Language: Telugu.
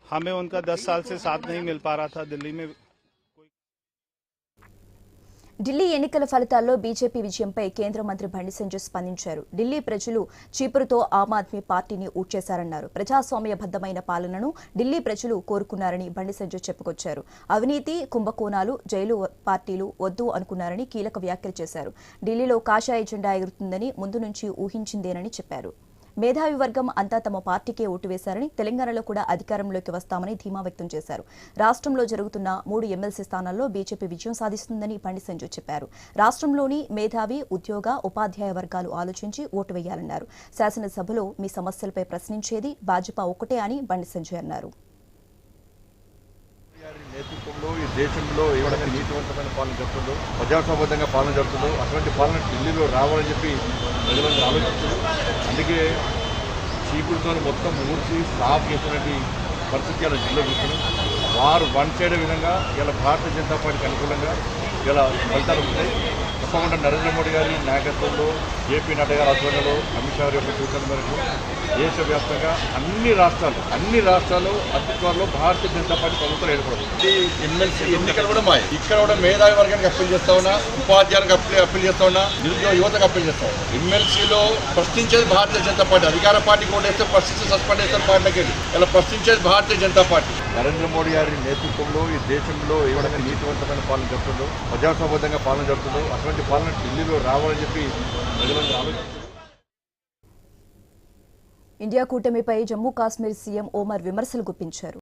हमें उनका 10 साल से साथ नहीं मिल पा रहा था दिल्ली में। ఢిల్లీ ఎన్నికల ఫలితాల్లో బీజేపీ విజయంపై కేంద్ర మంత్రి బండి సంజయ్ స్పందించారు. ఢిల్లీ ప్రజలు చీపురుతో ఆమ్ ఆద్మీ పార్టీని ఊడ్చేశారన్నారు. ప్రజాస్వామ్యబద్దమైన పాలనను ఢిల్లీ ప్రజలు కోరుకున్నారని బండి సంజయ్ చెప్పుకొచ్చారు. అవినీతి, కుంభకోణాలు, జైలు పార్టీలు వద్దు అనుకున్నారని కీలక వ్యాఖ్యలు చేశారు. ఢిల్లీలో కాషాయ జెండా ఎగురుతుందని ముందు నుంచి ఊహించిందేనని చెప్పారు. మేధావి వర్గం అంతా తమ పార్టీకే ఓటు వేశారని, తెలంగాణలో కూడా అధికారంలోకి వస్తామని ధీమా వ్యక్తం చేశారు. రాష్ట్రంలో జరుగుతున్న 3 ఎమ్మెల్సీ స్థానాల్లో బీజేపీ విజయం సాధిస్తుందని బండి సంజయ్ చెప్పారు. రాష్ట్రంలోని మేధావి, ఉద్యోగ, ఉపాధ్యాయ వర్గాలు ఆలోచించి ఓటు వేయాలన్నారు. శాసనసభలో మీ సమస్యలపై ప్రశ్నించేది భాజపా ఒక్కటే అని బండి సంజయ్ అన్నారు. నేతృత్వంలో ఈ దేశంలో ఏ విధంగా నీతివంతమైన పాలన జరుగుతుందో, ప్రజాస్వామ్యంగా పాలన జరుగుతుందో అటువంటి పాలన ఢిల్లీలో రావాలని చెప్పి ప్రజలందరూ ఆలోచిస్తున్నారు. అందుకే చీపురుతో మొత్తం మూర్చి సాఫ్ చేసినటువంటి పరిస్థితి ఇలా ఢిల్లీలో చూస్తున్నాం. వారు వన్ సైడ్ విధంగా ఇలా భారతీయ జనతా పార్టీకి అనుకూలంగా ఇలా ఫలితాలు ఉంటాయి. తప్పకుండా నరేంద్ర మోడీ గారి నాయకత్వంలో, జేపీ నడ్డా గారి ఆధ్వర్యంలో, అమిత్ షా యొక్క సూచన మేరకు దేశవ్యాప్తంగా అన్ని రాష్ట్రాలు అతి త్వరలో భారతీయ జనతా పార్టీ ప్రభుత్వం ఏర్పడుతుంది. ఎమ్మెల్సీ ఎన్నికలు కూడా మాయ. ఇక్కడ కూడా మేధావి వర్గానికి అప్పీల్ చేస్తా ఉన్నా, ఉపాధ్యాయులకు అప్పీల్ చేస్తా ఉన్నా, నిరుద్యోగ యువతకు అప్పీల్ చేస్తా ఉన్నా. ఎమ్మెల్సీలో ప్రశ్నించేది భారతీయ జనతా పార్టీ. అధికార పార్టీకి ఓటేస్తే ప్రశ్నిస్తే సస్పెండ్ చేస్తారు పార్టీకి. ఇలా ప్రశ్నించేది భారతీయ జనతా పార్టీ. నరేంద్ర మోడీ గారి నేతృత్వంలో ఈ దేశంలో ఏ విధంగా నీతివంతమైన పాలన జరుగుతుందో, ప్రజాస్వామ్యంగా పాలన జరుగుతుందో అటువంటి పాలన ఢిల్లీలో రావాలని చెప్పి ప్రజలందరూ ఆలోచిస్తున్నారు. ఇండియా కూటమిపై జమ్మూ కాశ్మీర్ సీఎం ఓమర్ విమర్శలు గుప్పించారు.